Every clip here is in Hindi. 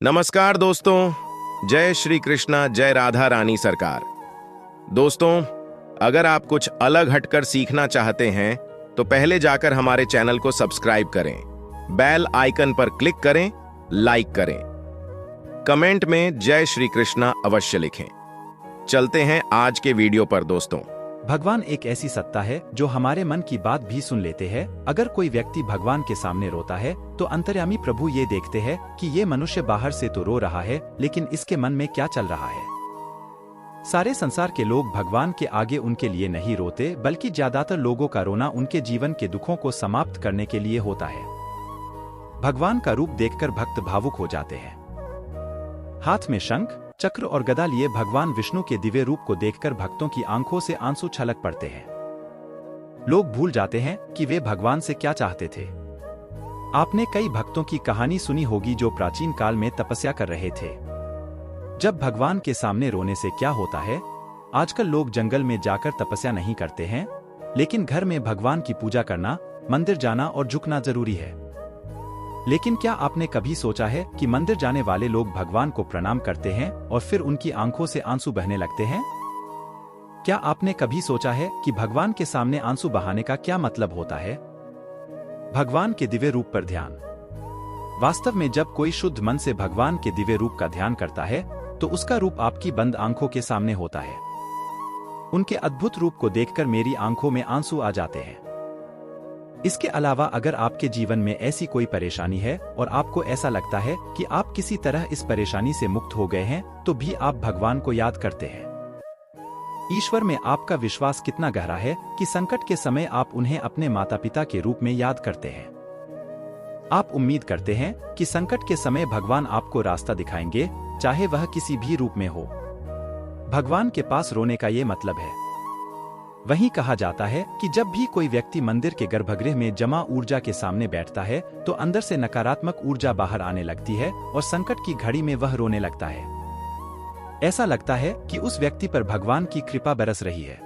नमस्कार दोस्तों, जय श्री कृष्णा, जय राधा रानी सरकार। दोस्तों, अगर आप कुछ अलग हटकर सीखना चाहते हैं तो पहले जाकर हमारे चैनल को सब्सक्राइब करें, बेल आइकन पर क्लिक करें, लाइक करें, कमेंट में जय श्री कृष्णा अवश्य लिखें। चलते हैं आज के वीडियो पर दोस्तों। भगवान एक ऐसी सत्ता है जो हमारे मन की बात भी सुन लेते हैं। अगर कोई व्यक्ति भगवान के सामने रोता है तो अंतर्यामी प्रभु ये देखते हैं कि ये मनुष्य बाहर से तो रो रहा है, लेकिन इसके मन में क्या चल रहा है। सारे संसार के लोग भगवान के आगे उनके लिए नहीं रोते, बल्कि ज्यादातर लोगों का रोना उनके जीवन के दुखों को समाप्त करने के लिए होता है। भगवान का रूप देखकर भक्त भावुक हो जाते हैं। हाथ में शंख, चक्र और गदा लिए भगवान विष्णु के दिव्य रूप को देखकर भक्तों की आंखों से आंसू छलक पड़ते हैं। लोग भूल जाते हैं कि वे भगवान से क्या चाहते थे। आपने कई भक्तों की कहानी सुनी होगी जो प्राचीन काल में तपस्या कर रहे थे। जब भगवान के सामने रोने से क्या होता है? आजकल लोग जंगल में जाकर तपस्या नहीं करते हैं, लेकिन घर में भगवान की पूजा करना, मंदिर जाना और झुकना जरूरी है। लेकिन क्या आपने कभी सोचा है कि मंदिर जाने वाले लोग भगवान को प्रणाम करते हैं और फिर उनकी आंखों से आंसू बहने लगते हैं? क्या आपने कभी सोचा है कि भगवान के सामने आंसू बहाने का क्या मतलब होता है? भगवान के दिव्य रूप पर ध्यान। वास्तव में जब कोई शुद्ध मन से भगवान के दिव्य रूप का ध्यान करता है तो उसका रूप आपकी बंद आंखों के सामने होता है। उनके अद्भुत रूप को देखकर मेरी आंखों में आंसू आ जाते हैं। इसके अलावा अगर आपके जीवन में ऐसी कोई परेशानी है और आपको ऐसा लगता है कि आप किसी तरह इस परेशानी से मुक्त हो गए हैं, तो भी आप भगवान को याद करते हैं। ईश्वर में आपका विश्वास कितना गहरा है कि संकट के समय आप उन्हें अपने माता पिता के रूप में याद करते हैं। आप उम्मीद करते हैं कि संकट के समय भगवान आपको रास्ता दिखाएंगे, चाहे वह किसी भी रूप में हो। भगवान के पास रोने का ये मतलब है। वहीं कहा जाता है कि जब भी कोई व्यक्ति मंदिर के गर्भगृह में जमा ऊर्जा के सामने बैठता है तो अंदर से नकारात्मक ऊर्जा बाहर आने लगती है और संकट की घड़ी में वह रोने लगता है। ऐसा लगता है कि उस व्यक्ति पर भगवान की कृपा बरस रही है।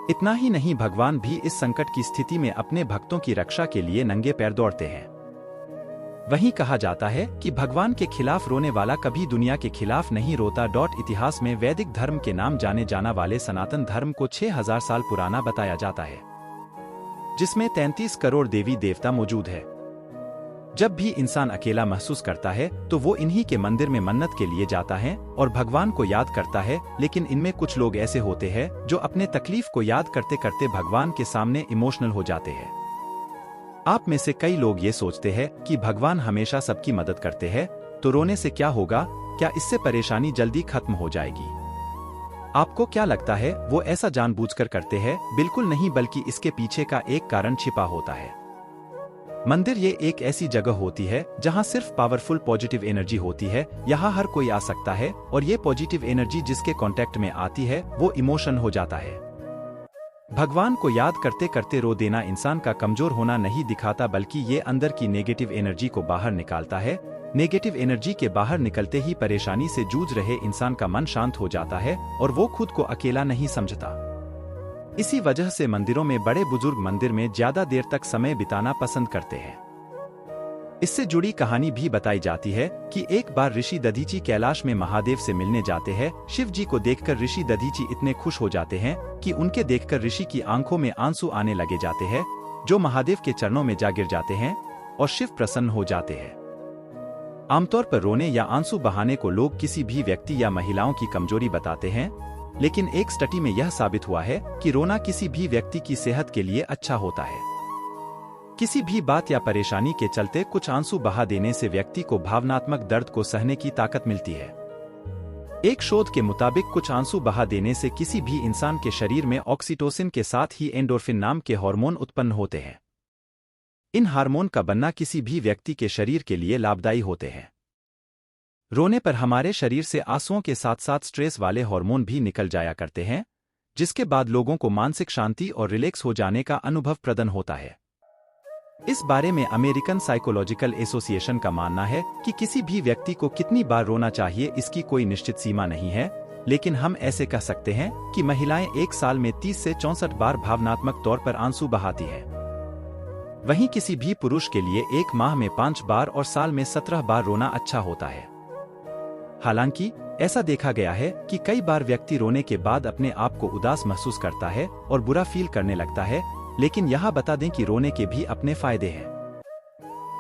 इतना ही नहीं, भगवान भी इस संकट की स्थिति में अपने भक्तों की रक्षा के लिए नंगे पैर दौड़ते हैं। वहीं कहा जाता है कि भगवान के खिलाफ रोने वाला कभी दुनिया के खिलाफ नहीं रोता। इतिहास में वैदिक धर्म के नाम जाने जाना वाले सनातन धर्म को 6000 साल पुराना बताया जाता है, जिसमें 33 करोड़ देवी देवता मौजूद है। जब भी इंसान अकेला महसूस करता है तो वो इन्हीं के मंदिर में मन्नत के लिए जाता है और भगवान को याद करता है। लेकिन इनमें कुछ लोग ऐसे होते हैं जो अपने तकलीफ को याद करते करते भगवान के सामने इमोशनल हो जाते हैं। आप में से कई लोग ये सोचते हैं कि भगवान हमेशा सबकी मदद करते हैं, तो रोने से क्या होगा? क्या इससे परेशानी जल्दी खत्म हो जाएगी? आपको क्या लगता है वो ऐसा जानबूझकर करते हैं? बिल्कुल नहीं, बल्कि इसके पीछे का एक कारण छिपा होता है। मंदिर ये एक ऐसी जगह होती है जहां सिर्फ पावरफुल पॉजिटिव एनर्जी होती है। यहाँ हर कोई आ सकता है और ये पॉजिटिव एनर्जी जिसके कांटेक्ट में आती है वो इमोशन हो जाता है। भगवान को याद करते करते रो देना इंसान का कमजोर होना नहीं दिखाता, बल्कि ये अंदर की नेगेटिव एनर्जी को बाहर निकालता है। नेगेटिव एनर्जी के बाहर निकलते ही परेशानी से जूझ रहे इंसान का मन शांत हो जाता है और वो खुद को अकेला नहीं समझता। इसी वजह से मंदिरों में बड़े बुजुर्ग मंदिर में ज्यादा देर तक समय बिताना पसंद करते हैं। इससे जुड़ी कहानी भी बताई जाती है कि एक बार ऋषि दधीची कैलाश में महादेव से मिलने जाते हैं। शिव जी को देखकर ऋषि दधीची इतने खुश हो जाते हैं कि उनके देखकर ऋषि की आंखों में आंसू आने लगे जाते हैं, जो महादेव के चरणों में जा गिर जाते हैं और शिव प्रसन्न हो जाते हैं। आमतौर पर रोने या आंसू बहाने को लोग किसी भी व्यक्ति या महिलाओं की कमजोरी बताते हैं, लेकिन एक स्टडी में यह साबित हुआ है कि रोना किसी भी व्यक्ति की सेहत के लिए अच्छा होता है। किसी भी बात या परेशानी के चलते कुछ आंसू बहा देने से व्यक्ति को भावनात्मक दर्द को सहने की ताकत मिलती है। एक शोध के मुताबिक कुछ आंसू बहा देने से किसी भी इंसान के शरीर में ऑक्सीटोसिन के साथ ही एंडोर्फिन नाम के हार्मोन उत्पन्न होते हैं। इन हार्मोन का बनना किसी भी व्यक्ति के शरीर के लिए लाभदायी होते हैं। रोने पर हमारे शरीर से आंसुओं के साथ साथ स्ट्रेस वाले हार्मोन भी निकल जाया करते हैं, जिसके बाद लोगों को मानसिक शांति और रिलैक्स हो जाने का अनुभव प्रदान होता है। इस बारे में अमेरिकन साइकोलॉजिकल एसोसिएशन का मानना है कि किसी भी व्यक्ति को कितनी बार रोना चाहिए इसकी कोई निश्चित सीमा नहीं है, लेकिन हम ऐसे कह सकते हैं कि महिलाएं एक साल में 30 से 64 बार भावनात्मक तौर पर आंसू बहाती हैं। वहीं किसी भी पुरुष के लिए एक माह में 5 बार और साल में 17 बार रोना अच्छा होता है। हालांकि ऐसा देखा गया है कि कई बार व्यक्ति रोने के बाद अपने आप को उदास महसूस करता है और बुरा फील करने लगता है, लेकिन यहाँ बता दें कि रोने के भी अपने फायदे हैं।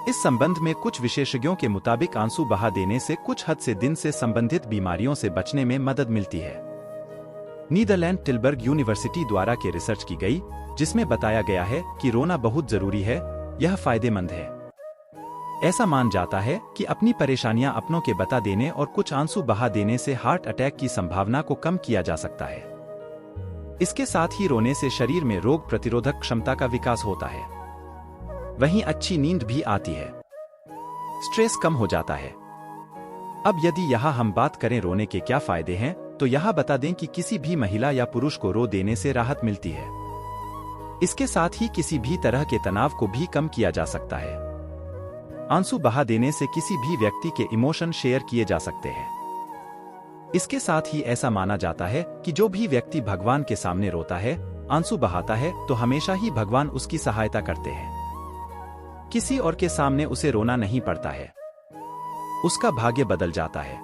इस संबंध में कुछ विशेषज्ञों के मुताबिक आंसू बहा देने से कुछ हद से दिन से संबंधित बीमारियों से बचने में मदद मिलती है। नीदरलैंड टिलबर्ग यूनिवर्सिटी द्वारा के रिसर्च की गई, जिसमें बताया गया है कि रोना बहुत जरूरी है, यह फायदेमंद है। ऐसा मान जाता है कि अपनी परेशानियां अपनों के बता देने और कुछ आंसू बहा देने से हार्ट अटैक की संभावना को कम किया जा सकता है। इसके साथ ही रोने से शरीर में रोग प्रतिरोधक क्षमता का विकास होता है। वहीं अच्छी नींद भी आती है, स्ट्रेस कम हो जाता है। अब यदि यहाँ हम बात करें रोने के क्या फायदे हैं, तो यहाँ बता दें कि किसी भी महिला या पुरुष को रो देने से राहत मिलती है। इसके साथ ही किसी भी तरह के तनाव को भी कम किया जा सकता है। आंसू बहा देने से किसी भी व्यक्ति के इमोशन शेयर किए जा सकते हैं। इसके साथ ही ऐसा माना जाता है कि जो भी व्यक्ति भगवान के सामने रोता है, आंसू बहाता है, तो हमेशा ही भगवान उसकी सहायता करते हैं। किसी और के सामने उसे रोना नहीं पड़ता है, उसका भाग्य बदल जाता है।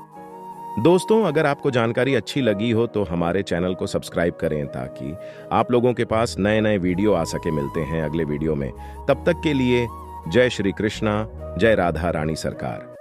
दोस्तों, अगर आपको जानकारी अच्छी लगी हो तो हमारे चैनल को सब्सक्राइब करें ताकि आप लोगों के पास नए नए वीडियो आ सके। मिलते हैं अगले वीडियो में, तब तक के लिए जय श्री कृष्णा, जय राधा रानी सरकार।